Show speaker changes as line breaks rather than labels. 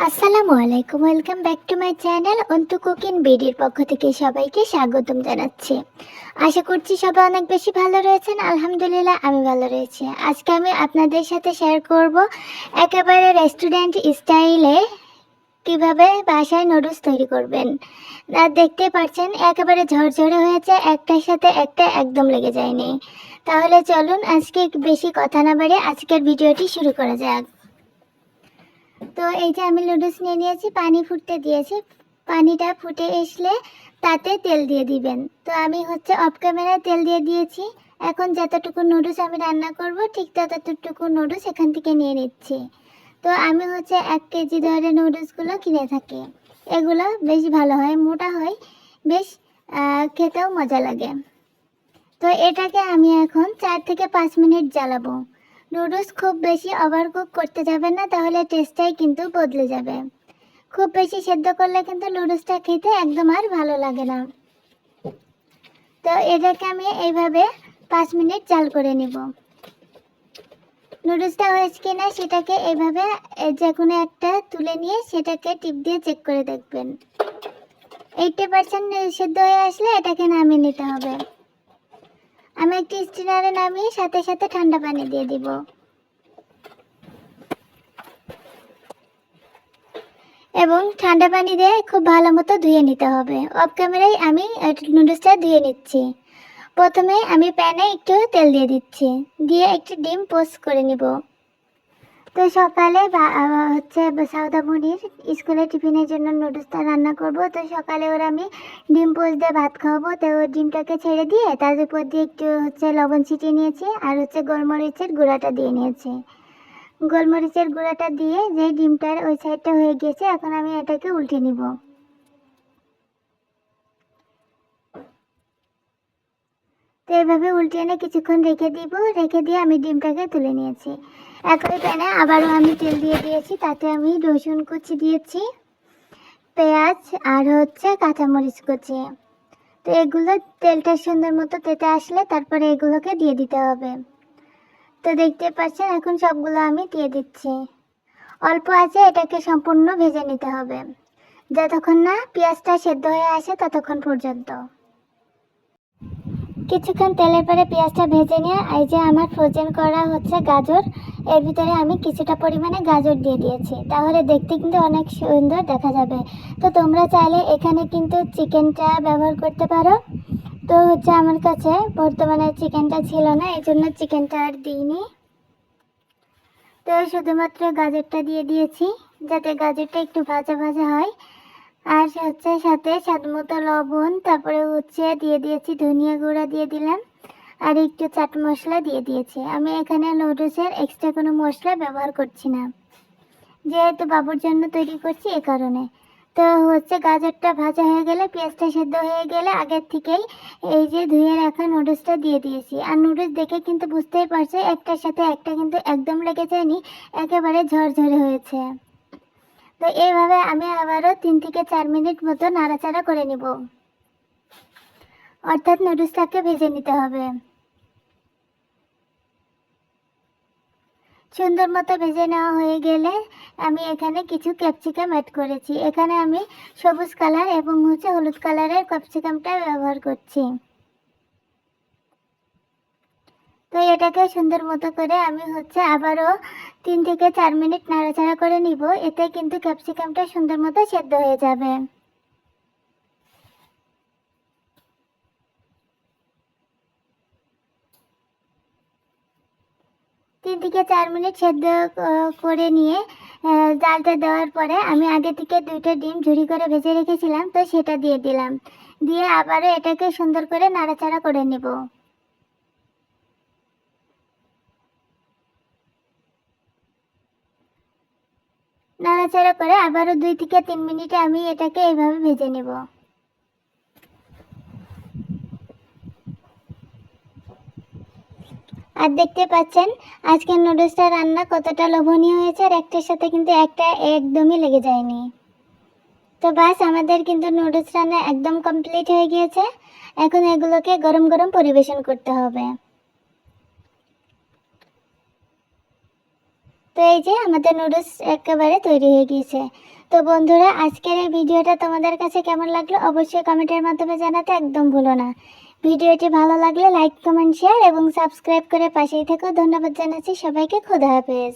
আসসালামু আলাইকুম, welcome back to my channel Antu cooking বিডির পক্ষ থেকে সবাইকে স্বাগতম জানাচ্ছি। আশা করছি সবাই অনেক বেশি ভালো রয়েছেন। আলহামদুলিল্লাহ আমি ভালো রয়েছি। আজকে আমি আপনাদের সাথে শেয়ার করব একেবারে রেস্টুরেন্ট স্টাইলে কিভাবে বাসায় নুডলস তৈরি করবেন। আর দেখতে পাচ্ছেন একেবারে ঝরঝরে হয়েছে, একটার সাথে একটা একদম লেগে যায়নি। তাহলে চলুন আজকে বেশি কথা না বাড়িয়ে আজকের ভিডিওটি শুরু করা যাক। তো এই যে আমি নুডলস নিয়ে নিয়েছি, পানি ফুটতে দিয়েছি। পানিটা ফুটে আসলে তাতে তেল দিয়ে দিবেন। তো আমি অফ ক্যামেরায় তেল দিয়ে দিয়েছি। এখন যতটুকু নুডলস আমি রান্না করব ঠিক ততটুকু নুডলস এখান থেকে নিয়ে নিচ্ছি। তো আমি 1 কেজি ধরে নুডলসগুলো কিনে থাকি। এগুলো বেশ ভালো হয়, মোটা হয়, বেশ খেতেও মজা লাগে। তো এটাকে আমি এখন 4 থেকে 5 মিনিট জ্বালাবো। নুডলস খুব বেশি ওভার কুক করতে যাবেন না, তাহলে টেস্টটাই কিন্তু বদলে যাবে। খুব বেশি সেদ্ধ করলে কিন্তু নুডলসটা খেতে একদম আর ভালো লাগে না। তো এটাকে আমি এইভাবে 5 মিনিট জাল করে নিব। নুডলসটা হয়েছে কিনা সেটাকে এইভাবে যে কোনো একটা তুলে নিয়ে সেটাকে টিপ দিয়ে চেক করে দেখবেন। 80% সেদ্ধ হয়ে আসলে এটাকে নামিয়ে নিতে হবে। আমি একটি স্টিনারে নামিয়ে সাথে সাথে ঠান্ডা পানি দিয়ে দিব এবং ঠান্ডা পানি দিয়ে খুব ভালো মতো ধুয়ে নিতে হবে। অফ ক্যামেরায় আমি নুডলসটা ধুয়ে নিচ্ছি। প্রথমে আমি প্যানে একটু তেল দিয়ে দিচ্ছি, দিয়ে একটি ডিম পোস্ট করে নিব। তো সকালে সাউদামণির স্কুলে টিফিনের জন্য নুডলসটা রান্না করব। তো সকালে ওরা আমি ডিম পোস্ট দিয়ে ভাত খাওয়াবো। তো ওই ডিমটাকে ছেড়ে দিয়ে তার উপর দিয়ে একটু লবণ ছিটিয়ে নিয়েছি আর গোলমরিচের গুঁড়াটা দিয়ে নিয়েছি। গোলমরিচের গুঁড়াটা দিয়ে যে ডিমটার ওই সাইডটা হয়ে গেছে, এখন আমি এটাকে উল্টে নিব। তো এভাবে উল্টে এনে কিছুক্ষণ রেখে দিব। রেখে দিয়ে আমি ডিমটাকে তুলে নিয়েছি। একই প্যানে আবারও আমি তেল দিয়ে দিয়েছি, তাতে আমি রসুন কুচি দিয়েছি, পেঁয়াজ আর কাঁচামরিচ কুচি। তো এগুলো তেলটা সুন্দর মতো তেতে আসলে তারপরে এগুলোকে দিয়ে দিতে হবে। তো দেখতে পাচ্ছেন এখন সবগুলো আমি দিয়ে দিচ্ছি। অল্প আছে এটাকে সম্পূর্ণ ভেজে নিতে হবে, যতক্ষণ না পেঁয়াজটা সেদ্ধ হয়ে আসে ততক্ষণ পর্যন্ত। কিছুক্ষণ তেলের পরে পেঁয়াজটা ভেজে নিয়ে এই যে আমার ফ্রোজেন করা গাজর, এর ভিতরে আমি কিছুটা পরিমাণে গাজর দিয়ে দিয়েছি, তাহলে দেখতে কিন্তু অনেক সুন্দর দেখা যাবে। তো তোমরা চাইলে এখানে কিন্তু চিকেনটা ব্যবহার করতে পারো। তো আমার কাছে বর্তমানে চিকেনটা ছিল না, এই জন্য চিকেনটা আর দিইনি। তো শুধুমাত্র গাজরটা দিয়ে দিয়েছি, যাতে গাজরটা একটু ভাজা ভাজা হয়। আর সাথে স্বাদ মতো লবণ, তারপরে দিয়ে দিয়েছি ধনিয়া গুঁড়া দিয়ে দিলাম, আর একটু চাট মশলা দিয়ে দিয়েছি। আমি এখানে নুডলসের এক্সট্রা কোনো মশলা ব্যবহার করছি না, যেহেতু বাবুর জন্য তৈরি করছি এ কারণে। তো গাজরটা ভাজা হয়ে গেলে, পেঁয়াজটা সেদ্ধ হয়ে গেলে আগের থেকেই এই যে ধুয়ে রাখা নুডলসটা দিয়ে দিয়েছি। আর নুডলস দেখে কিন্তু বুঝতেই পারছে একটার সাথে একটা কিন্তু একদম লেগে যায়নি, একেবারে ঝরঝরে হয়েছে। তো এইভাবে আমি আবারও 3 থেকে 4 মিনিট মতো নাড়াচাড়া করে নিব, অর্থাৎ নুডলসটাকে ভেজে নিতে হবে। সুন্দর মতো ভেজে নেওয়া হয়ে গেলে আমি এখানে কিছু ক্যাপসিকাম অ্যাড করেছি। এখানে আমি সবুজ কালার এবং হলুদ কালারের ক্যাপসিকামটা ব্যবহার করছি। তো এটাকে সুন্দর মতো করে আমি আবারও 3 থেকে 4 মিনিট নাড়াচাড়া করে নিব, এতে কিন্তু ক্যাপসিকামটা সুন্দর মতো সেদ্ধ হয়ে যাবে। 3 থেকে 4 মিনিট সেদ্ধ করে নিয়ে জালটা দেওয়ার পরে আমি আগে থেকে 2টা ডিম ঝুরি করে ভেজে রেখেছিলাম, তো সেটা দিয়ে দিলাম। দিয়ে আবারও এটাকে সুন্দর করে নাড়াচাড়া করে নেব। নাড়াচাড়া করে আবারও 2 থেকে 3 মিনিটে আমি এটাকে এইভাবে ভেজে নেব। আর দেখতে পাচ্ছেন আজকের নুডলসটা রান্না কতটা লোভনীয় হয়েছে, আর একটার সাথে কিন্তু একটা একদমই লেগে যায়নি। তো বাস আমাদের কিন্তু নুডলস রান্না একদম কমপ্লিট হয়ে গিয়েছে। এখন এগুলোকে গরম গরম পরিবেশন করতে হবে। তো এই যে আমাদের নুডলস একেবারে তৈরি হয়ে গিয়েছে। তো বন্ধুরা, আজকের এই ভিডিওটা তোমাদের কাছে কেমন লাগলো অবশ্যই কমেন্টের মাধ্যমে জানাতে একদম ভুলো না। ভিডিওটি ভালো লাগলে লাইক, কমেন্ট, শেয়ার এবং সাবস্ক্রাইব করে পাশেই থেকো। ধন্যবাদ জানাচ্ছি সবাইকে। খোদা হাফেজ।